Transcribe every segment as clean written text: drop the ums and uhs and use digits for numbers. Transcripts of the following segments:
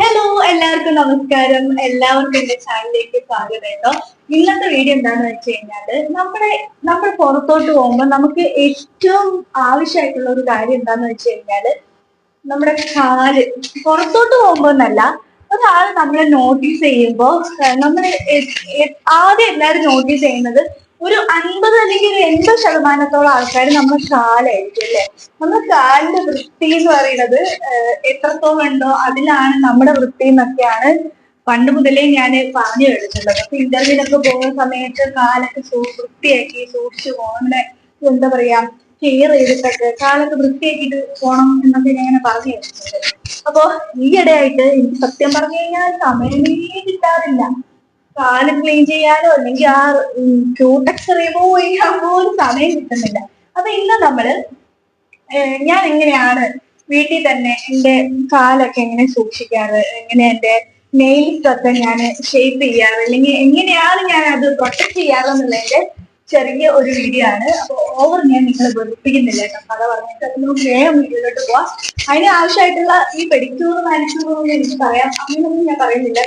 Hello, എല്ലാവർക്കും നമസ്കാരം. എല്ലാവർക്കും എന്റെ ചാനലിലേക്ക് സ്വാഗതം കേട്ടോ. ഇന്നത്തെ വീഡിയോ എന്താണെന്ന് വെച്ച് കഴിഞ്ഞാല് നമ്മൾ പുറത്തോട്ട് പോകുമ്പോൾ നമുക്ക് ഏറ്റവും ആവശ്യമായിട്ടുള്ള ഒരു കാര്യം എന്താന്ന് വെച്ച് കഴിഞ്ഞാല് നമ്മുടെ കാല് പുറത്തോട്ട് പോകുമ്പോ എന്നല്ല, ഒരാൾ നമ്മളെ നോട്ടീസ് ചെയ്യുമ്പോ നമ്മൾ ആദ്യം എല്ലാവരും നോട്ടീസ് ചെയ്യുന്നത് ഒരു 50 അല്ലെങ്കിൽ ഒരു 80% ആൾക്കാർ നമ്മുടെ കാലായിരിക്കും അല്ലെ. നമ്മുടെ കാലിന്റെ വൃത്തി എന്ന് പറയുന്നത് എത്രത്തോളം ഉണ്ടോ അതിലാണ് നമ്മുടെ വൃത്തി എന്നൊക്കെയാണ് പണ്ട് മുതലേ ഞാൻ പറഞ്ഞു കേട്ടിട്ടുള്ളത്. അപ്പൊ ഇന്റർവ്യൂവിനൊക്കെ പോകുന്ന സമയത്ത് കാലൊക്കെ വൃത്തിയാക്കി സൂക്ഷിച്ചു പോകണം, എന്താ പറയാ, കെയർ ചെയ്തിട്ടൊക്കെ കാലൊക്കെ വൃത്തിയാക്കിയിട്ട് പോണം എന്നൊക്കെ ഞാൻ ഇങ്ങനെ പറഞ്ഞു കേട്ടിട്ടുണ്ട്. അപ്പൊ ഈയിടെയായിട്ട് എനിക്ക് സത്യം പറഞ്ഞു കഴിഞ്ഞാൽ സമയമേ കിട്ടാറില്ല കാല് ക്ലീൻ ചെയ്യാനോ അല്ലെങ്കിൽ ആ ക്യൂട്ടക്സ് റിമൂവ് ചെയ്യാൻ പോലും സമയം കിട്ടുന്നില്ല. അപ്പൊ ഇന്ന് നമ്മള് ഞാൻ എങ്ങനെയാണ് വീട്ടിൽ തന്നെ എന്റെ കാലൊക്കെ എങ്ങനെ സൂക്ഷിക്കാറ്, എങ്ങനെ എന്റെ നെയിൽസ് ഒക്കെ ഞാൻ ഷേപ്പ് ചെയ്യാറ്, അല്ലെങ്കിൽ എങ്ങനെയാണ് ഞാൻ അത് പ്രൊട്ടക്ട് ചെയ്യാറ് എന്നുള്ളതിന്റെ ചെറിയ ഒരു വീഡിയോ ആണ്. അപ്പൊ ഓവർ ഞാൻ നിങ്ങളെ വെറുപ്പിക്കുന്നില്ല കേട്ടോ, കഥ പറഞ്ഞിട്ട് നമുക്ക് വേഗം വീഡിയോയിലോട്ട് പോവാം. അതിന് ആവശ്യമായിട്ടുള്ള ഈ പെഡിക്യൂർ മാനിക്യൂർ എന്ന് എനിക്ക് പറയാം, അങ്ങനെയൊന്നും ഞാൻ പറയുന്നില്ല.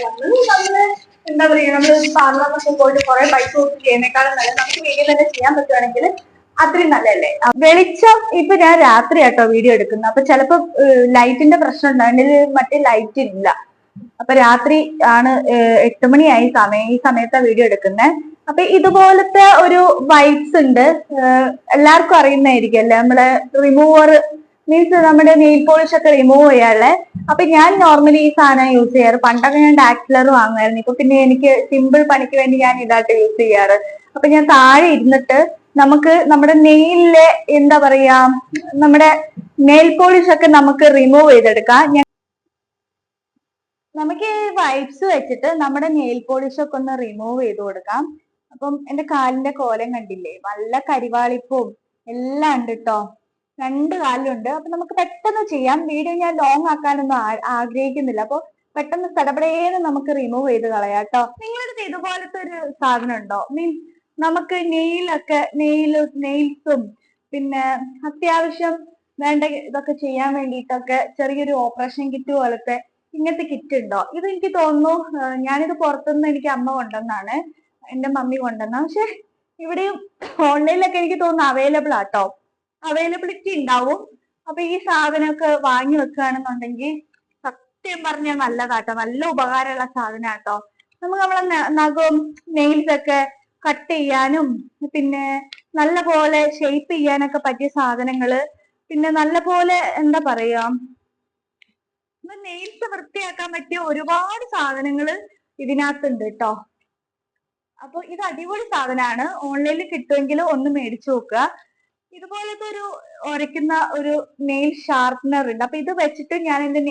നമ്മള് എന്താ പറയുക, നമ്മൾ പാർലറിലൊക്കെ പോയിട്ട് കുറെ പൈസ കൊടുത്ത് ചെയ്യുന്നേക്കാളും നല്ല നമുക്ക് വീട്ടിൽ തന്നെ ചെയ്യാൻ പറ്റുവാണെങ്കിൽ അത്രയും നല്ലതല്ലേ. വെളിച്ചം ഇപ്പൊ ഞാൻ രാത്രി ആട്ടോ വീഡിയോ എടുക്കുന്നത്, അപ്പൊ ചിലപ്പോ ലൈറ്റിന്റെ പ്രശ്നം ഉണ്ടായിട്ട് മറ്റേ ലൈറ്റ് ഇല്ല. അപ്പൊ രാത്രി ആണ്, 8 മണിയായി സമയം, ഈ സമയത്താ വീഡിയോ എടുക്കുന്നത്. അപ്പൊ ഇതുപോലത്തെ ഒരു വൈപ്സ് ഉണ്ട്, എല്ലാവർക്കും അറിയുന്നതായിരിക്കും അല്ലെ, നമ്മളെ റിമൂവർ മീൻസ് നമ്മുടെ നെയിൽ പോളിഷ് ഒക്കെ റിമൂവ് ചെയ്യാനുള്ളത്. അപ്പൊ ഞാൻ നോർമലി ഈ സാധനം യൂസ് ചെയ്യാറ്. പണ്ടൊക്കെ ഞാൻ ഡാക്സിലർ വാങ്ങുമായിരുന്നു, ഇപ്പൊ പിന്നെ എനിക്ക് സിമ്പിൾ പണിക്ക് വേണ്ടി ഞാൻ ഇതായിട്ട് യൂസ് ചെയ്യാറ്. അപ്പൊ ഞാൻ താഴെ ഇരുന്നിട്ട് നമുക്ക് നമ്മുടെ നെയിലിലെ എന്താ പറയാ, നമ്മുടെ നെയിൽ പോളിഷ് ഒക്കെ നമുക്ക് റിമൂവ് ചെയ്തെടുക്കാം. നമുക്ക് ഈ വൈപ്സ് വെച്ചിട്ട് നമ്മുടെ നെയിൽ പോളിഷ് ഒക്കെ ഒന്ന് റിമൂവ് ചെയ്ത് കൊടുക്കാം. അപ്പം എന്റെ കാലിന്റെ കോലം കണ്ടില്ലേ, നല്ല കരിവാളിപ്പും എല്ലാം ഉണ്ട് കേട്ടോ, 2 കാലിലുണ്ട്. അപ്പൊ നമുക്ക് പെട്ടെന്ന് ചെയ്യാം. വീഡിയോ ഞാൻ ലോങ് ആക്കാനൊന്നും ആഗ്രഹിക്കുന്നില്ല. അപ്പൊ പെട്ടെന്ന് സടപടേന്ന് നമുക്ക് റിമൂവ് ചെയ്ത് കളയാം കേട്ടോ. നിങ്ങളുടെ ഇതുപോലത്തെ ഒരു സാധനം ഉണ്ടോ? മീൻസ് നമുക്ക് നെയിൽസും പിന്നെ അത്യാവശ്യം വേണ്ട ഇതൊക്കെ ചെയ്യാൻ വേണ്ടിയിട്ടൊക്കെ ചെറിയൊരു ഓപ്പറേഷൻ കിറ്റ് പോലത്തെ ഇങ്ങനത്തെ കിറ്റ് ഉണ്ടോ? ഇത് എനിക്ക് തോന്നുന്നു ഞാനിത് പുറത്തുനിന്ന് എനിക്ക് അമ്മ കൊണ്ടുവന്നാണ്, എന്റെ മമ്മി കൊണ്ടുവന്ന. പക്ഷെ ഇവിടെയും ഓൺലൈനിലൊക്കെ എനിക്ക് തോന്നുന്നു അവൈലബിൾ ആട്ടോ, അവൈലബിലിറ്റി ഉണ്ടാവും. അപ്പൊ ഈ സാധനമൊക്കെ വാങ്ങി വെക്കുകയാണെന്നുണ്ടെങ്കിൽ സത്യം പറഞ്ഞാൽ നല്ലതാട്ടോ, നല്ല ഉപകാരമുള്ള സാധനമാട്ടോ. നമുക്ക് നമ്മളെ നഖവും നെയിൽസ് ഒക്കെ കട്ട് ചെയ്യാനും പിന്നെ നല്ല പോലെ ഷേപ്പ് ചെയ്യാനൊക്കെ പറ്റിയ സാധനങ്ങള്, പിന്നെ നല്ല പോലെ എന്താ പറയാ, നെയിൽസ് വൃത്തിയാക്കാൻ പറ്റിയ ഒരുപാട് സാധനങ്ങൾ ഇതിനകത്തുണ്ട് കേട്ടോ. അപ്പൊ ഇത് അടിപൊളി സാധനമാണ്, ഓൺലൈനിൽ കിട്ടുമെങ്കിൽ ഒന്ന് മേടിച്ചു നോക്കുക. ഇതുപോലത്തെ ഒരു ഉരയ്ക്കുന്ന ഒരു നെയിൽ ഷാർപ്പനർ ഉണ്ട്. അപ്പൊ ഇത് വെച്ചിട്ട് ഞാൻ എന്റെ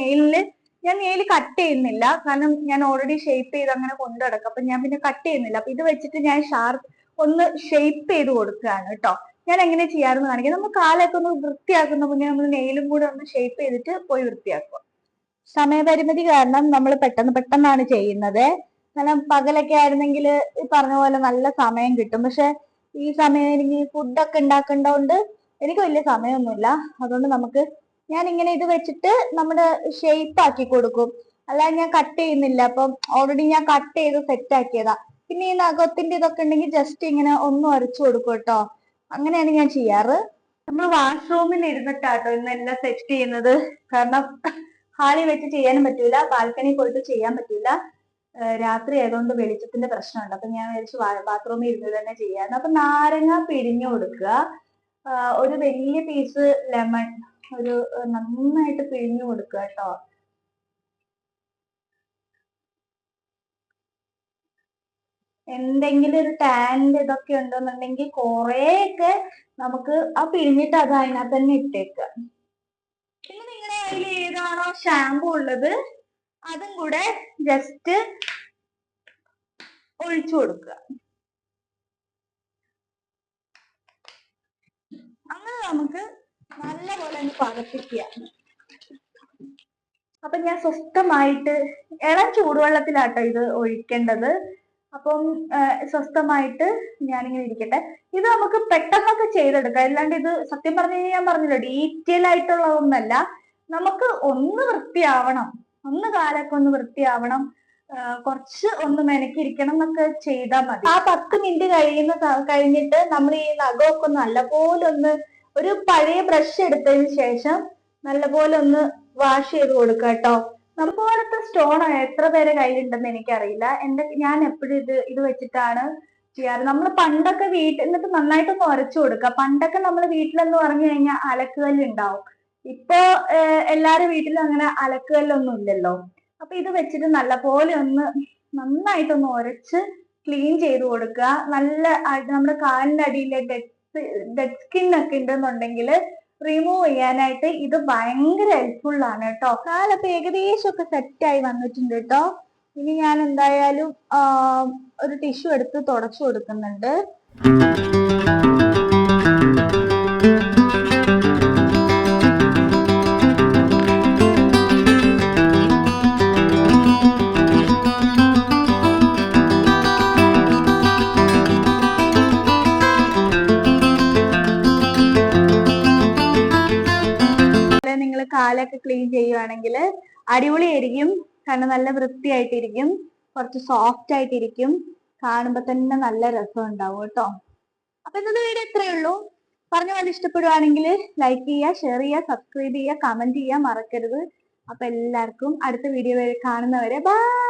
ഞാൻ നെയിൽ കട്ട് ചെയ്യുന്നില്ല, കാരണം ഞാൻ ഓൾറെഡി ഷേപ്പ് ചെയ്ത് അങ്ങനെ കൊണ്ടു നടക്കും. അപ്പൊ ഞാൻ പിന്നെ കട്ട് ചെയ്യുന്നില്ല. അപ്പൊ ഇത് വെച്ചിട്ട് ഞാൻ ഒന്ന് ഷേപ്പ് ചെയ്ത് കൊടുക്കുകയാണ് കേട്ടോ. ഞാൻ എങ്ങനെ ചെയ്യാറെന്ന് കാണിക്കാം. നമ്മൾ കാലൊക്കെ ഒന്ന് വൃത്തിയാക്കുന്ന മുന്നേ നമ്മൾ നെയിലും കൂടെ ഒന്ന് ഷേപ്പ് ചെയ്തിട്ട് പോയി വൃത്തിയാക്കുക. സമയപരിമിതി കാരണം നമ്മൾ പെട്ടെന്നാണ് ചെയ്യുന്നത്. കാരണം പകലൊക്കെ ആയിരുന്നെങ്കിൽ ഈ പറഞ്ഞ പോലെ നല്ല സമയം കിട്ടും. പക്ഷെ ഈ സമയം എനിക്ക് ഫുഡൊക്കെ ഉണ്ടാക്കേണ്ടതുകൊണ്ട് എനിക്ക് വലിയ സമയമൊന്നുമില്ല. അതുകൊണ്ട് ഞാൻ ഇങ്ങനെ ഇത് വെച്ചിട്ട് നമ്മുടെ ഷേപ്പ് ആക്കി കൊടുക്കും, അല്ലാതെ ഞാൻ കട്ട് ചെയ്യുന്നില്ല. അപ്പം ഓൾറെഡി ഞാൻ കട്ട് ചെയ്ത് സെറ്റ് ആക്കിയതാ. പിന്നെ ഈ നഖത്തിന്റെ ഇതൊക്കെ ഉണ്ടെങ്കിൽ ജസ്റ്റ് ഇങ്ങനെ ഒന്ന് ഉരച്ചു കൊടുക്കും കേട്ടോ. അങ്ങനെയാണ് ഞാൻ ചെയ്യാറ്. നമ്മൾ വാഷ്റൂമിൽ ഇരുന്നിട്ടാട്ടോ ഇന്നെല്ലാം സെറ്റ് ചെയ്യുന്നത്. കാരണം ഹാളിൽ വെച്ച് ചെയ്യാനും പറ്റൂല, ബാൽക്കണി പോയിട്ട് ചെയ്യാൻ പറ്റൂല, രാത്രി ആയതുകൊണ്ട് വെളിച്ചത്തിന്റെ പ്രശ്നമുണ്ട്. അപ്പൊ ഞാൻ വിചാരിച്ചു ബാത്റൂമിൽ ഇരുന്ന് തന്നെ ചെയ്യാന്ന്. അപ്പൊ നാരങ്ങ പിഴിഞ്ഞു കൊടുക്കുക, ഒരു വലിയ പീസ് ലെമൺ നന്നായിട്ട് പിഴിഞ്ഞു കൊടുക്കുക കേട്ടോ. എന്തെങ്കിലും ഒരു ടാനിന്റെ ഇതൊക്കെ ഉണ്ടെന്നുണ്ടെങ്കിൽ കുറെയൊക്കെ നമുക്ക് ആ പിഴിഞ്ഞിട്ട് അത് അതിനകത്ത് തന്നെ ഇട്ടേക്കുക. പിന്നെ നിങ്ങളുടെ കയ്യിൽ ഏതാണോ ഷാമ്പു ഉള്ളത് അതും കൂടെ ജസ്റ്റ് ഒഴിച്ചു കൊടുക്കുക. അങ്ങനെ നമുക്ക് നല്ലപോലെ ഒന്ന് പതപ്പിക്കുക. അപ്പൊ ഞാൻ സ്വസ്ഥമായിട്ട് ഇളം ചൂടുവെള്ളത്തിലാട്ടോ ഇത് ഒഴിക്കേണ്ടത്. അപ്പം സ്വസ്ഥമായിട്ട് ഞാനിങ്ങനെ ഇരിക്കട്ടെ. ഇത് നമുക്ക് പെട്ടെന്നൊക്കെ ചെയ്തെടുക്കാം, അല്ലാണ്ട് ഇത് സത്യം പറഞ്ഞു കഴിഞ്ഞാൽ ഞാൻ പറഞ്ഞല്ലോ ഡീറ്റെയിൽ ആയിട്ടുള്ളതൊന്നല്ല. നമുക്ക് ഒന്ന് വൃത്തിയാവണം, ഒന്ന് കാലൊക്കെ ഒന്ന് വൃത്തിയാവണം, കുറച്ച് ഒന്ന് മെനക്കിരിക്കണം എന്നൊക്കെ ചെയ്താൽ മതി. ആ 10 മിനിറ്റ് കഴിഞ്ഞിട്ട് നമ്മൾ ഈ നഖമൊക്കെ നല്ലപോലെ ഒന്ന് ഒരു പഴയ ബ്രഷ് എടുത്തതിന് ശേഷം നല്ലപോലെ ഒന്ന് വാഷ് ചെയ്ത് കൊടുക്കുക കേട്ടോ. നമ്മളത്തെ സ്റ്റോൺ എത്ര പേരെ കയ്യിലുണ്ടെന്ന് എനിക്കറിയില്ല. ഞാൻ എപ്പോഴും ഇത് വെച്ചിട്ടാണ് ചെയ്യാറ്. നമ്മൾ പണ്ടൊക്കെ എന്നിട്ട് നന്നായിട്ടൊന്ന് ഉരച്ചു കൊടുക്കുക. പണ്ടൊക്കെ നമ്മൾ വീട്ടിലെന്ന് പറഞ്ഞു കഴിഞ്ഞാൽ അലക്കുകല്ല് ഉണ്ടാവും. ഇപ്പൊ എല്ലാരും വീട്ടിലും അങ്ങനെ അലക്കുകല്ലൊന്നും ഇല്ലല്ലോ. അപ്പൊ ഇത് വെച്ചിട്ട് നല്ലപോലെ ഒന്ന് നന്നായിട്ടൊന്ന് ഉരച്ച് ക്ലീൻ ചെയ്ത് കൊടുക്കുക. നമ്മുടെ കാലിന്റെ അടിയിലെ ഡെഡ് സ്കിൻ ഒക്കെ ഉണ്ടെന്നുണ്ടെങ്കിൽ റിമൂവ് ചെയ്യാനായിട്ട് ഇത് ഭയങ്കര ഹെൽപ്ഫുൾ ആണ് കേട്ടോ. കാലൊക്കെ ഏകദേശം ഒക്കെ സെറ്റായി വന്നിട്ടുണ്ട് കേട്ടോ. ഇനി ഞാൻ എന്തായാലും ഒരു ടിഷ്യൂ എടുത്ത് തുടച്ചു കൊടുക്കുന്നുണ്ട്. നിങ്ങൾ കാലൊക്കെ ക്ലീൻ ചെയ്യുവാണെങ്കിൽ അടിപൊളിയായിരിക്കും. കാരണം നല്ല വൃത്തിയായിട്ടിരിക്കും, കുറച്ച് സോഫ്റ്റ് ആയിട്ടിരിക്കും, കാണുമ്പോ തന്നെ നല്ല രസം ഉണ്ടാവും കേട്ടോ. അപ്പൊ ഇന്നത്തെ വീഡിയോ ഇത്രയേ ഉള്ളൂ. പറഞ്ഞ പോലെ ഇഷ്ടപ്പെടുവാണെങ്കിൽ ലൈക്ക് ചെയ്യുക, ഷെയർ ചെയ്യുക, സബ്സ്ക്രൈബ് ചെയ്യുക, കമന്റ് ചെയ്യുക മറക്കരുത്. അപ്പൊ എല്ലാവർക്കും അടുത്ത വീഡിയോ കാണുന്നവരെ ബൈ.